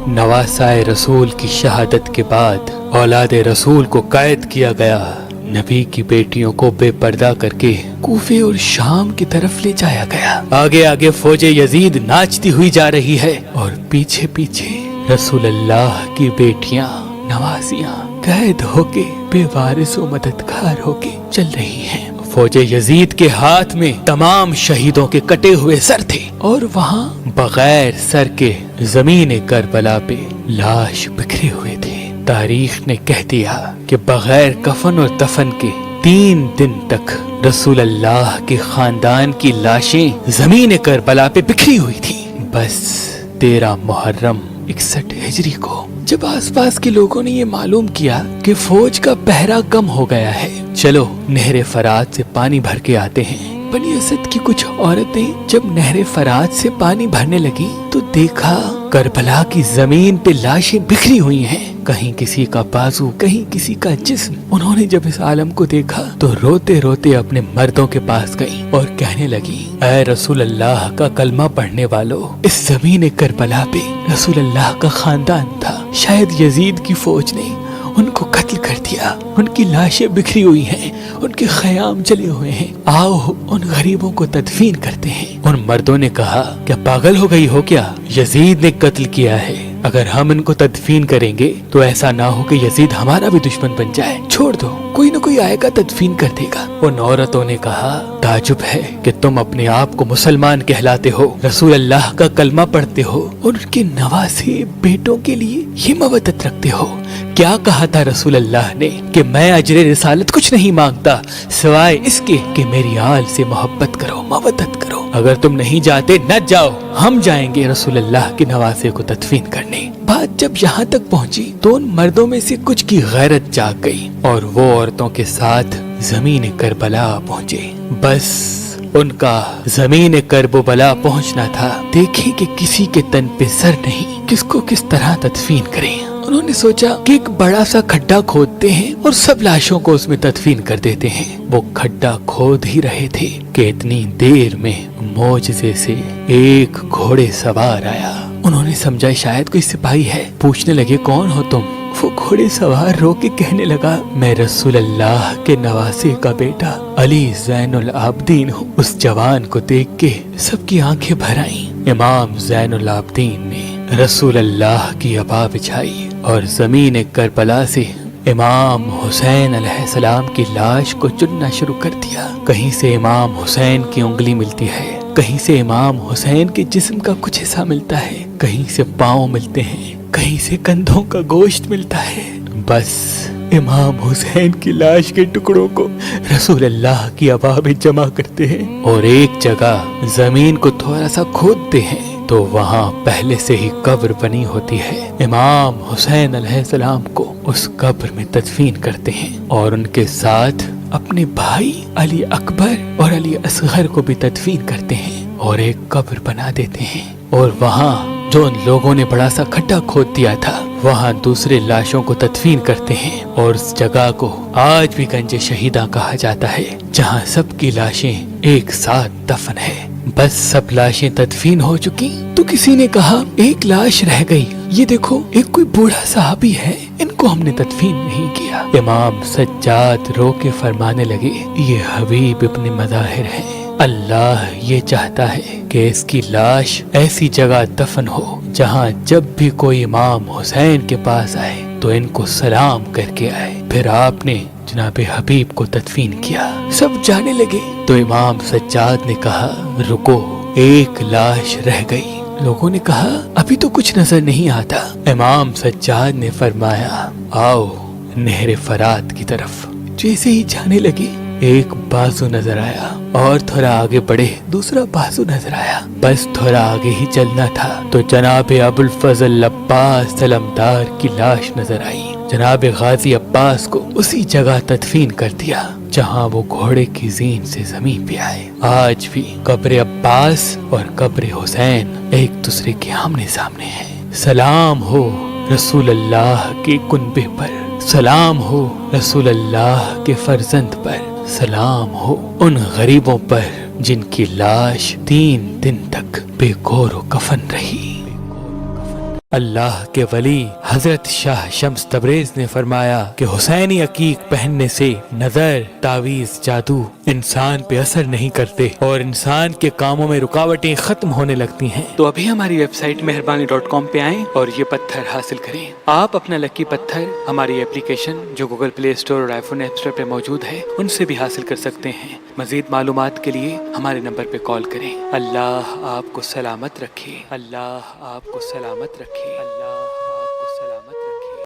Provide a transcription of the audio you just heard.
नवासाए रसूल की शहादत के बाद औलाद रसूल को कैद किया गया। नबी की बेटियों को बेपर्दा करके कूफे और शाम की तरफ ले जाया गया। आगे आगे फौजे यजीद नाचती हुई जा रही है और पीछे पीछे रसूल अल्लाह की बेटियां नवासियां कैद होके बेवारिस व मददगार होके चल रही हैं। फौजे यजीद के हाथ में तमाम शहीदों के कटे हुए सर थे और वहाँ बगैर सर के जमीन करबला पे लाश बिखरे हुए थे। तारीख ने कह दिया कि बगैर कफन और दफन के 3 दिन तक रसूल अल्लाह के खानदान की लाशें जमीन करबला पे बिखरी हुई थी। बस 13 मुहर्रम 61 हिजरी को जब आसपास के लोगों ने ये मालूम किया कि फौज का पहरा कम हो गया है, चलो नहर फरात से पानी भर के आते हैं। बनी असद की कुछ औरतें जब नहर फरात से पानी भरने लगी तो देखा करबला की जमीन पे लाशें बिखरी हुई हैं। कहीं किसी का बाजू, कहीं किसी का जिस्म। उन्होंने जब इस आलम को देखा तो रोते रोते अपने मर्दों के पास गई और कहने लगी, ऐ रसूल अल्लाह का कलमा पढ़ने वालों, इस जमीन करबला पे रसूल अल्लाह का खानदान था। शायद यजीद की फौज ने उनको कत्ल कर दिया। उनकी लाशें बिखरी हुई हैं, उनके खयाम जले हुए हैं। आओ उन गरीबों को तदफीन करते हैं। उन मर्दों ने कहा, क्या पागल हो गई हो क्या? यजीद ने कत्ल किया है। अगर हम इनको तदफीन करेंगे तो ऐसा ना हो कि यजीद हमारा भी दुश्मन बन जाए। छोड़ दो, कोई न कोई आएगा तदफीन कर देगा। उन औरतों ने कहा, ताजुब है कि तुम अपने आप को मुसलमान कहलाते हो, रसूल अल्लाह का कलमा पढ़ते हो और उनके नवासे बेटों के लिए ये मवद्दत रखते हो। क्या कहा था रसूल अल्लाह ने कि मैं अजरे रिसालत कुछ नहीं मांगता सिवाय इसके कि मेरी आल से मोहब्बत करो, मवद्दत करो। अगर तुम नहीं जाते न जाओ, हम जाएंगे रसूल अल्लाह के नवासे को तदफीन करने। बात जब यहाँ तक पहुँची तो उन मर्दों में से कुछ की गैरत जाग गई और वो औरतों के साथ जमीन करबला पहुँचे। बस उनका जमीन करबला पहुँचना था। देखें कि किसी के तन पे सर नहीं, किसको किस तरह तदफीन करें। उन्होंने सोचा कि एक बड़ा सा खड्डा खोदते हैं और सब लाशों को उसमें तदफीन कर देते हैं। वो खड्डा खोद ही रहे थे कि इतनी देर में मोजज़े से एक घोड़े सवार आया। उन्होंने समझा शायद कोई सिपाही है। पूछने लगे, कौन हो तुम? वो घोड़े सवार रो के कहने लगा, मैं रसूल अल्लाह के नवासे का बेटा अली ज़ैनुल आबदीन हूँ। उस जवान को देख के सबकी आंखें भर आईं। इमाम ज़ैनुल आबदीन ने रसूल अल्लाह की अबा बिछाई और जमीन करबला से इमाम हुसैन अलैहिस्सलाम की लाश को चुनना शुरू कर दिया। कहीं से इमाम हुसैन की उंगली मिलती है, कहीं से इमाम हुसैन के जिस्म का कुछ हिस्सा मिलता है, कहीं से पाँव मिलते हैं, कहीं से कंधों का गोश्त मिलता है। बस इमाम हुसैन की लाश के टुकड़ों को रसूल अल्लाह की अबा में जमा करते हैं और एक जगह जमीन को थोड़ा सा खोदते हैं तो वहाँ पहले से ही कब्र बनी होती है। इमाम हुसैन अलैहिस्सलाम को उस कब्र में तदफीन करते हैं और उनके साथ अपने भाई अली अकबर और अली असगर को भी तदफीन करते हैं और एक कब्र बना देते हैं। और वहाँ जो उन लोगों ने बड़ा सा खड्डा खोद दिया था, वहाँ दूसरे लाशों को तदफीन करते हैं और उस जगह को आज भी गंजे शहीदा कहा जाता है, जहाँ सबकी लाशें एक साथ दफन है। बस सब लाशें तदफीन हो चुकी तो किसी ने कहा, एक लाश रह गई। ये देखो, एक कोई बूढ़ा साहबी है, इनको हमने तदफीन नहीं किया। इमाम सज्जाद रो के फरमाने लगे, ये हबीब इब्न मज़ाहिर है। अल्लाह ये चाहता है कि इसकी लाश ऐसी जगह दफन हो जहाँ जब भी कोई इमाम हुसैन के पास आए तो इनको सलाम करके आए। फिर आपने जनाबे हबीब को तदफीन किया। सब जाने लगे तो इमाम सज्जाद ने कहा, रुको, एक लाश रह गई। लोगों ने कहा, अभी तो कुछ नजर नहीं आता। इमाम सज्जाद ने फरमाया, आओ नहर फरात की तरफ। जैसे ही जाने लगे एक बाजू नजर आया और थोड़ा आगे बढ़े दूसरा बाजू नजर आया। बस थोड़ा आगे ही चलना था तो जनाब अबुल फजल अब्बास सलमदार की लाश नजर आई। जनाब गाजी अब्बास को उसी जगह तदफीन कर दिया जहाँ वो घोड़े की जीन से जमीन पे आए। आज भी कब्र अब्बास और कब्र हुसैन एक दूसरे के आमने सामने हैं। सलाम हो रसूल अल्लाह के कुनबे पर, सलाम हो रसूल अल्लाह के फर्जंद पर, सलाम हो उन गरीबों पर जिनकी लाश 3 दिन तक बेगौर कफन रही। अल्लाह के वली हजरत शाह शम्स तबरेज ने फरमाया कि हुसैनी अकीक पहनने से नजर, तावीज, जादू इंसान पे असर नहीं करते और इंसान के कामों में रुकावटें खत्म होने लगती हैं। तो अभी हमारी वेबसाइट मेहरबानी.com पे आएं और ये पत्थर हासिल करें। आप अपना लकी पत्थर हमारी एप्लीकेशन जो गूगल प्ले स्टोर और आईफोन ऐप स्टोर पे मौजूद है उनसे भी हासिल कर सकते हैं। मजीद मालूमात के लिए हमारे नंबर पे कॉल करें। अल्लाह आपको सलामत रखे, अल्लाह आपको सलामत रखे।